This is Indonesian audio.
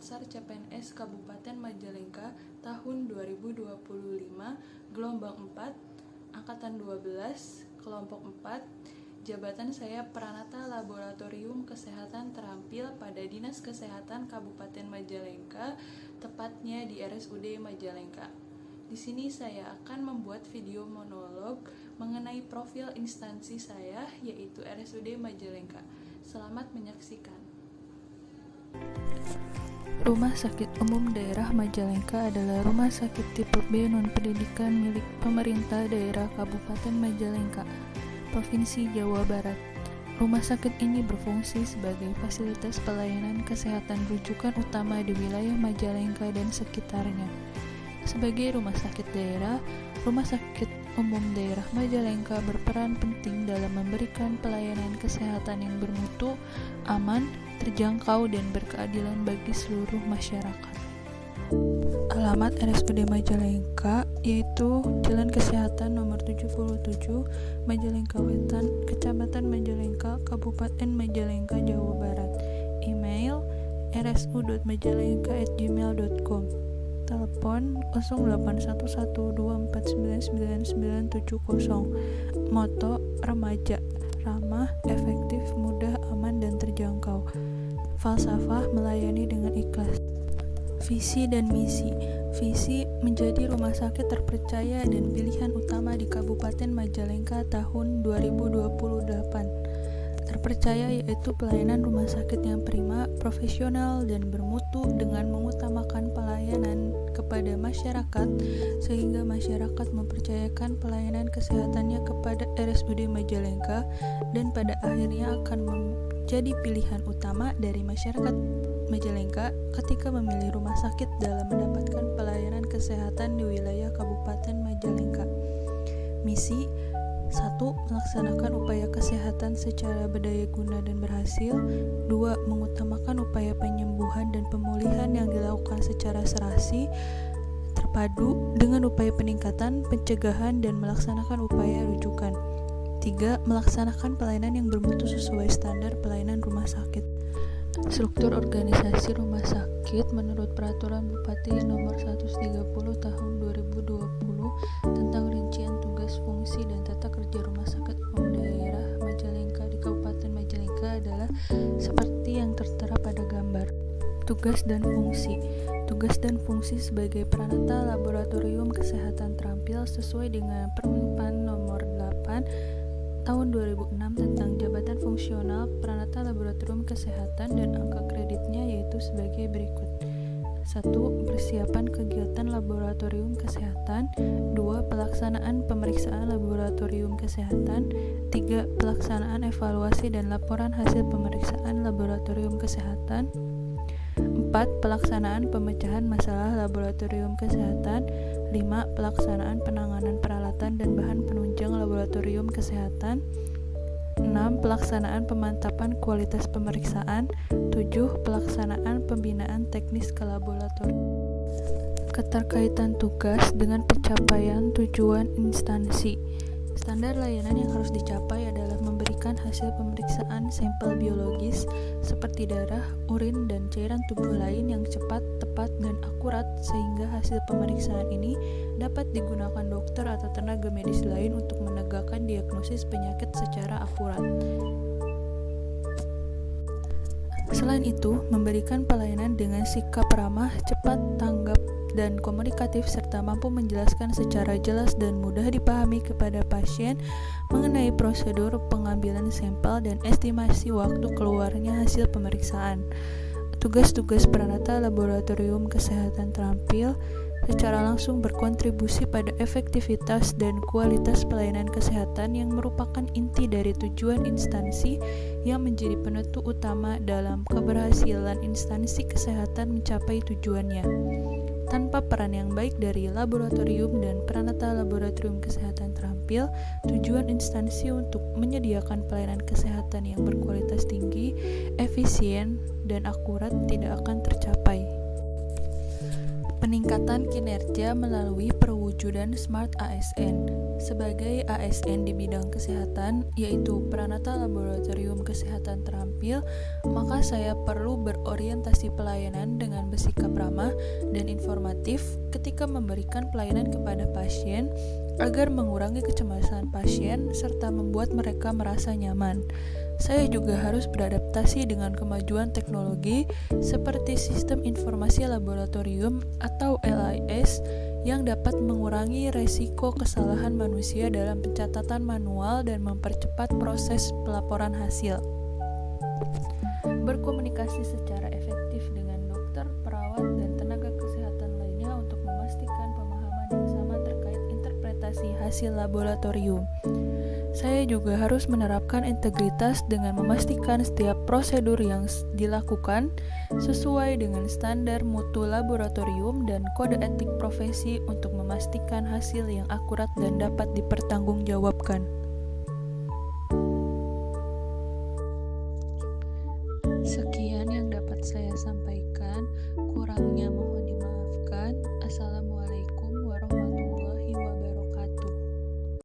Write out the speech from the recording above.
Dasar CPNS Kabupaten Majalengka tahun 2025, gelombang 4, angkatan 12, kelompok 4. Jabatan saya Pranata Laboratorium Kesehatan terampil pada Dinas Kesehatan Kabupaten Majalengka, tepatnya di RSUD Majalengka. Di sini saya akan membuat video monolog mengenai profil instansi saya, yaitu RSUD Majalengka. Selamat menyaksikan. Rumah Sakit Umum Daerah Majalengka adalah rumah sakit tipe B non-pendidikan milik pemerintah daerah Kabupaten Majalengka, Provinsi Jawa Barat. Rumah sakit ini berfungsi sebagai fasilitas pelayanan kesehatan rujukan utama di wilayah Majalengka dan sekitarnya. Sebagai rumah sakit daerah, Rumah Sakit Umum Daerah Majalengka berperan penting dalam memberikan pelayanan kesehatan yang bermutu, aman, terjangkau, dan berkeadilan bagi seluruh masyarakat. Alamat RSUD Majalengka yaitu Jalan Kesehatan Nomor 77, Majalengka Wetan, Kecamatan Majalengka, Kabupaten Majalengka, Jawa Barat. Email rsu.majalengka@gmail.com. Telepon 081124999970. Moto remaja, ramah, efektif, mudah, aman, dan terjangkau. Falsafah melayani dengan ikhlas. Visi dan misi. Visi menjadi rumah sakit terpercaya dan pilihan utama di Kabupaten Majalengka tahun 2028. Terpercaya yaitu pelayanan rumah sakit yang prima, profesional, dan bermutu dengan mengutamakan pelayanan kepada masyarakat sehingga masyarakat mempercayakan pelayanan kesehatannya kepada RSUD Majalengka dan pada akhirnya akan menjadi pilihan utama dari masyarakat Majalengka ketika memilih rumah sakit dalam mendapatkan pelayanan kesehatan di wilayah Kabupaten Majalengka. Misi 1. Melaksanakan upaya kesehatan secara berdaya guna dan berhasil. 2. Mengutamakan upaya penyembuhan dan pemulihan yang dilakukan secara serasi, terpadu dengan upaya peningkatan, pencegahan, dan melaksanakan upaya rujukan. 3. Melaksanakan pelayanan yang bermutu sesuai standar pelayanan rumah sakit. Struktur organisasi rumah sakit menurut Peraturan Bupati Nomor 130 Tahun 2020 tentang rincian tugas, fungsi, dan tata kerja Rumah Sakit Umum Daerah Majalengka di Kabupaten Majalengka adalah seperti yang tertera pada gambar. Tugas dan fungsi. Tugas dan fungsi sebagai Pranata Laboratorium Kesehatan terampil sesuai dengan Permenpan Nomor 8 Tahun 2006 tentang jabatan fungsional Pranata Laboratorium Kesehatan dan angka kreditnya yaitu sebagai berikut. 1. Persiapan kegiatan laboratorium kesehatan. 2. Pelaksanaan pemeriksaan laboratorium kesehatan. 3. Pelaksanaan evaluasi dan laporan hasil pemeriksaan laboratorium kesehatan. 4. Pelaksanaan pemecahan masalah laboratorium kesehatan. 5. Pelaksanaan penanganan peralatan dan bahan penunjang laboratorium kesehatan. 6. Pelaksanaan pemantapan kualitas pemeriksaan. 7. Pelaksanaan pembinaan teknis ke laboratorium. Keterkaitan tugas dengan pencapaian tujuan instansi. Standar layanan yang harus dicapai adalah memberikan hasil pemeriksaan sampel biologis seperti darah, urin, dan cairan tubuh lain yang cepat, tepat, dan akurat sehingga hasil pemeriksaan ini dapat digunakan dokter atau tenaga medis lain untuk menegakkan diagnosis penyakit secara akurat. Selain itu, memberikan pelayanan dengan sikap ramah, cepat, tanggap, dan komunikatif serta mampu menjelaskan secara jelas dan mudah dipahami kepada pasien mengenai prosedur pengambilan sampel dan estimasi waktu keluarnya hasil pemeriksaan. Tugas-tugas Pranata Laboratorium Kesehatan terampil secara langsung berkontribusi pada efektivitas dan kualitas pelayanan kesehatan yang merupakan inti dari tujuan instansi yang menjadi penentu utama dalam keberhasilan instansi kesehatan mencapai tujuannya. Tanpa peran yang baik dari laboratorium dan Pranata Laboratorium Kesehatan terampil, tujuan instansi untuk menyediakan pelayanan kesehatan yang berkualitas tinggi, efisien, dan akurat tidak akan tercapai. Peningkatan kinerja melalui perwujudan Smart ASN. Sebagai ASN di bidang kesehatan, yaitu Pranata Laboratorium Kesehatan Terampil, maka saya perlu berorientasi pelayanan dengan bersikap ramah dan informatif ketika memberikan pelayanan kepada pasien agar mengurangi kecemasan pasien serta membuat mereka merasa nyaman. Saya juga harus beradaptasi dengan kemajuan teknologi seperti Sistem Informasi Laboratorium atau LIS yang dapat mengurangi resiko kesalahan manusia dalam pencatatan manual dan mempercepat proses pelaporan hasil. Berkomunikasi secara efektif dengan dokter, perawat, dan tenaga kesehatan lainnya untuk memastikan pemahaman yang sama terkait interpretasi hasil laboratorium. Saya juga harus menerapkan integritas dengan memastikan setiap prosedur yang dilakukan sesuai dengan standar mutu laboratorium dan kode etik profesi untuk memastikan hasil yang akurat dan dapat dipertanggungjawabkan.